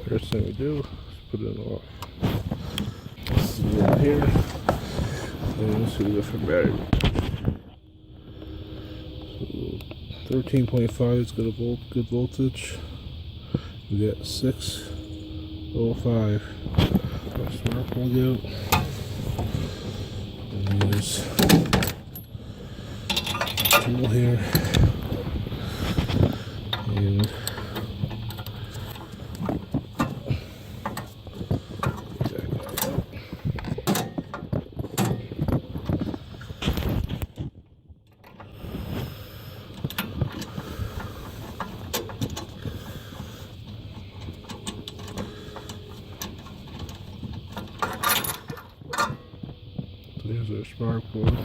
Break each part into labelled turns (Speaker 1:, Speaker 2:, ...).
Speaker 1: First thing we do is put it in the oil. This is it here. And let's see the different battery. So 13.5 is good voltage. We got 605. Our smart plug out. And there's a tool here. And there's our spark plug.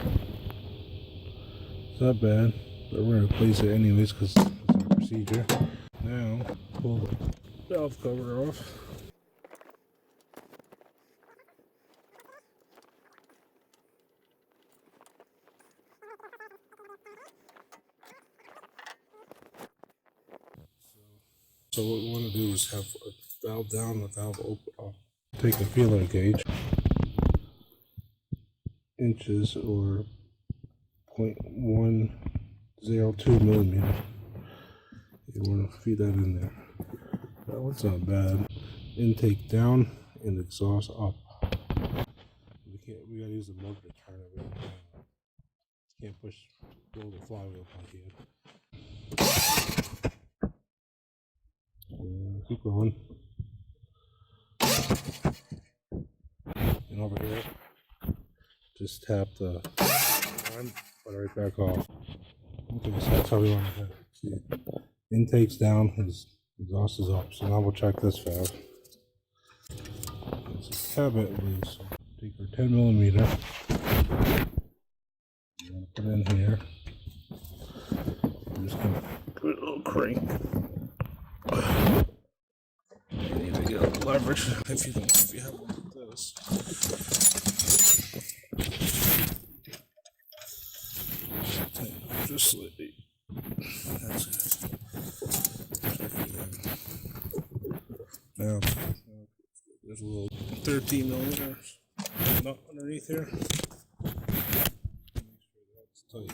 Speaker 1: It's not bad, but we're going to replace it anyways because it's our procedure. Now, pull the valve cover off. So what we want to do is have a valve down, a valve open. Take a feeler gauge, inches or 0.102 millimeter. You want to feed that in there. That one's not bad. Intake down and exhaust up. We gotta use the motor to turn it. Can't roll the flywheel like here. Keep going. And over here, just tap the on, put it right back off. Okay, so that's how we want to see it. Intake's down, his exhaust is up. So now we'll check this valve. It's a cabinet lead, so take our 10 millimeter. I'm going to put it in here. I'm just going to give it a little crank. You need to get a leverage if you have one like this. Just slightly. That's it. Now, there's a little 13 millimeters nut underneath here. Make sure that's tight.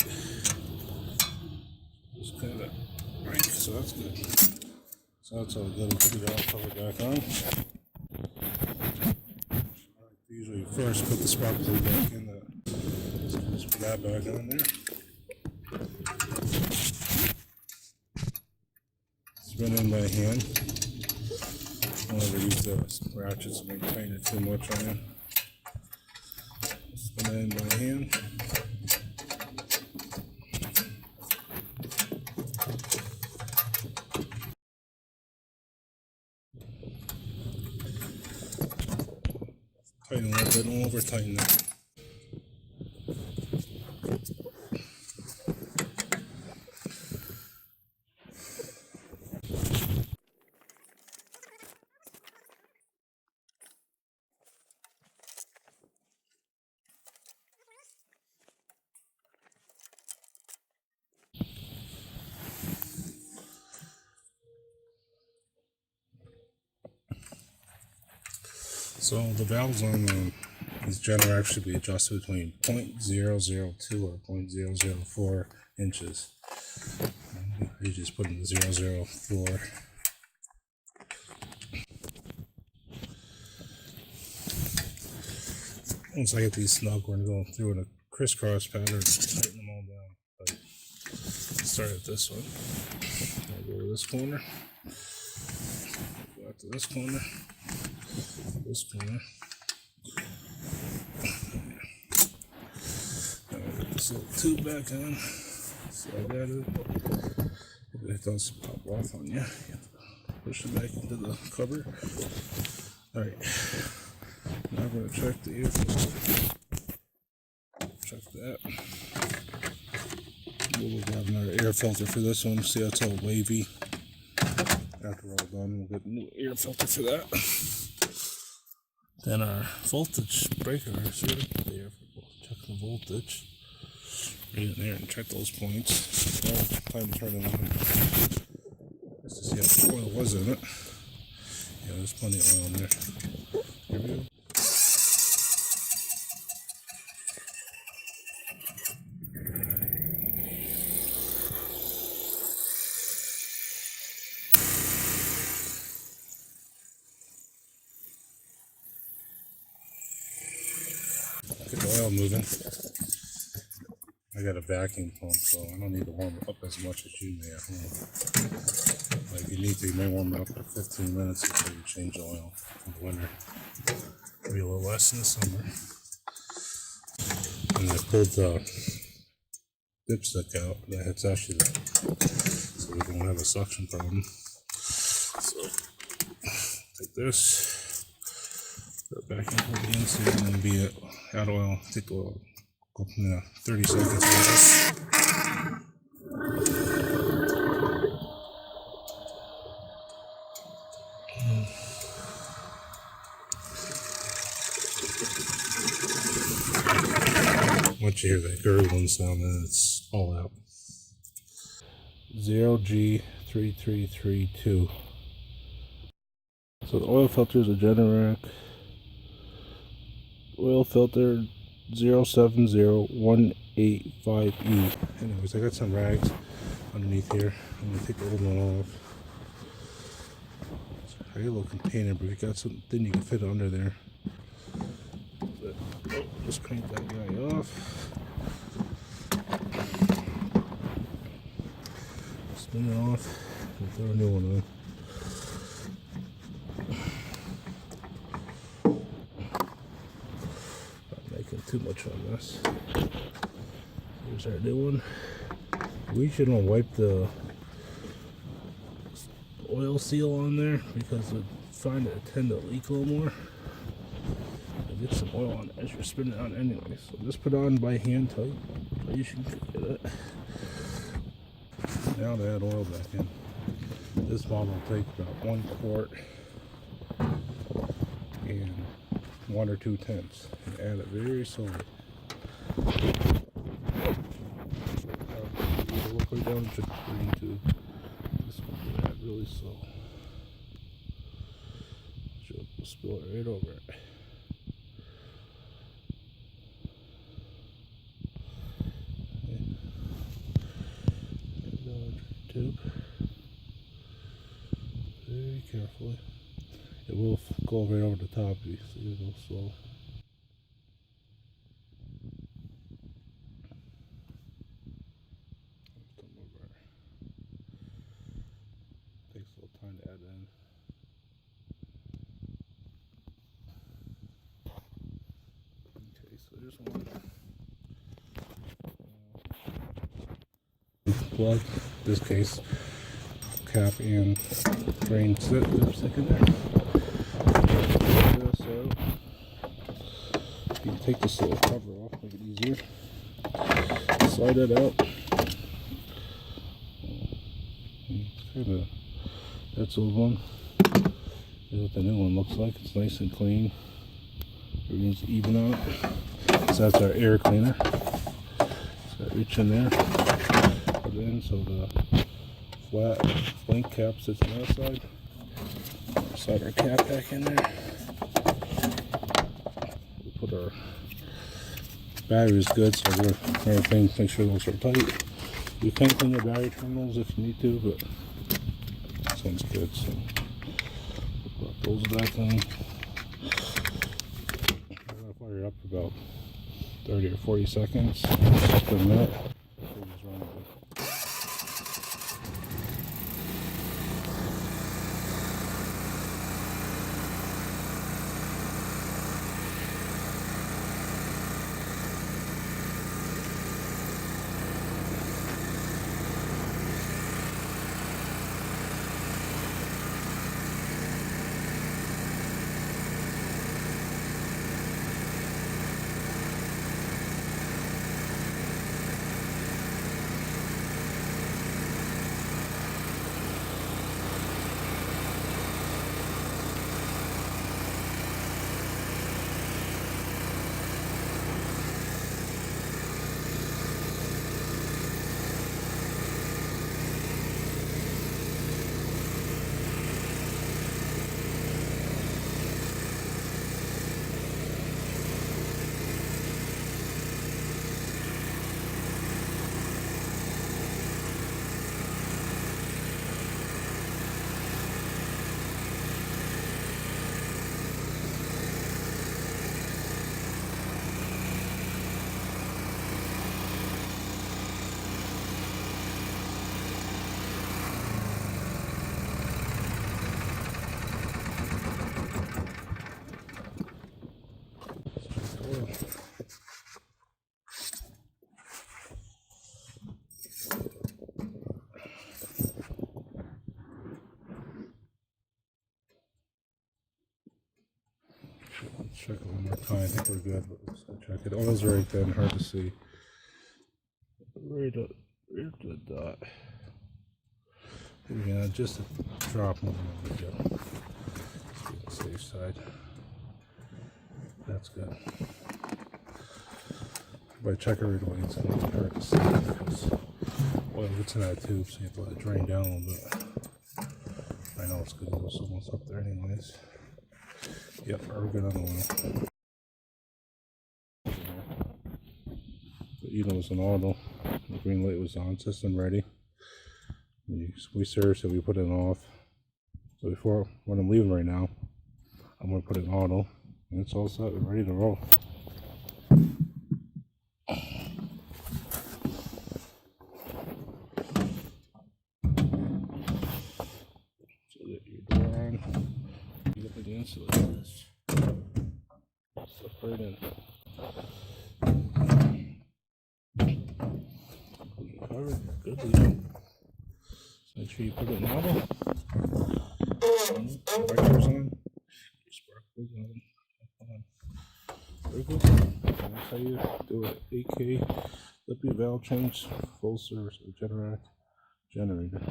Speaker 1: Just kind of right, so that's good. So that's all good. Put the valve cover back on. Usually first put the spark plug back in. So just put that back on there. Spin in by hand. Don't ever use the ratchets and make tighten it too much on it. Spin it in by hand. Tighten a little bit, don't over tighten it. So the valves on these Generac should be adjusted between 0.002 or 0.004 inches. You just put in the 0.004. Once I get these snug, we're going to go through in a crisscross pattern and tighten them all down. But start at this one. I'll go to this corner. Go out to this corner. This corner. Now I'll get this little tube back on. Slide that in. If it does pop off on you, you have to push it back into the cover. Alright. Now I'm going to check the air filter. Check that. We'll grab another air filter for this one. See how it's all wavy. After we're all done, we'll get a new air filter for that. Then our voltage breaker is here. Check the voltage. Right in there and check those points. Well, time to turn it on. Just to see how oil was in it. Yeah, there's plenty of oil in there. Here we go. Get the oil moving. I got a vacuum pump, so I don't need to warm it up as much as you may at home. Like you need to, you may warm it up for 15 minutes before you change the oil in the winter. Maybe a little less in the summer. And I pulled the dipstick out. That's actually so we don't have a suction problem. So take this, put it back into the inside, and then be it out of oil. Take the oil, go 30 seconds or less. Once you hear that gurgling sound, then it's all out. 0G3332. So the oil filter is a Generac oil filter 070185E. Anyways, I got some rags underneath here. I'm gonna take the old one off. I got a little container, but if you got something you can fit under there. But, just crank that guy off. Spin it off and throw a new one on. Not making too much on this. Here's our new one. We should wipe the oil seal on there because I find it tend to leak a little more. Get some oil on as you're spinning it on anyway. So just put it on by hand tight. You should get it. Now to add oil back in. This bottle will take about 1 quart and 1 or 2 tenths. And add it very slowly. Look right down the green tube. This one will add really slow. She'll spill it right over it. Tube. Very carefully. It will go right over the top of you, so you go slow. Takes a little time to add in. Okay, so there's one. Plug, this case, cap and drain dipstick in there. So you can take this little cover off, make it easier. Slide it out. That's the old one. Here's what the new one looks like. It's nice and clean. Everything's even on it. So that's our air cleaner. So reach in there. Put it in so the flat blank cap sits on that side. Slide our cap back in there. We put our batteries good, so everything, make sure those are tight. You can clean your battery terminals if you need to, but this one's good. So put those back in. I'm gonna fire it up for about 30 or 40 seconds. Just a minute. check it one more time. I think we're good, but let's go check it. Oil's right then, hard to see. Right at the dot. Yeah, just a drop more than we go. Let's be on the safe side. That's good. If I check it right away, it's going to be hard to see because oil gets in that tube, so you have to let it drain down a little bit. I know it's good, it's almost up there anyways. Yep, we're good on the oil. But you know, it's an auto. The green light was on, system ready. We served, so we put it in off. So before, when I'm leaving right now, I'm going to put it in auto. And it's all set and ready to roll. So that your door on, you get the insulator. Slip right in. Covered, good to go. Make sure you put it in auto. Wipers on. Your sparklers on. Very good. That's how you do it. 8K liquid valve change, full service with Generac generator.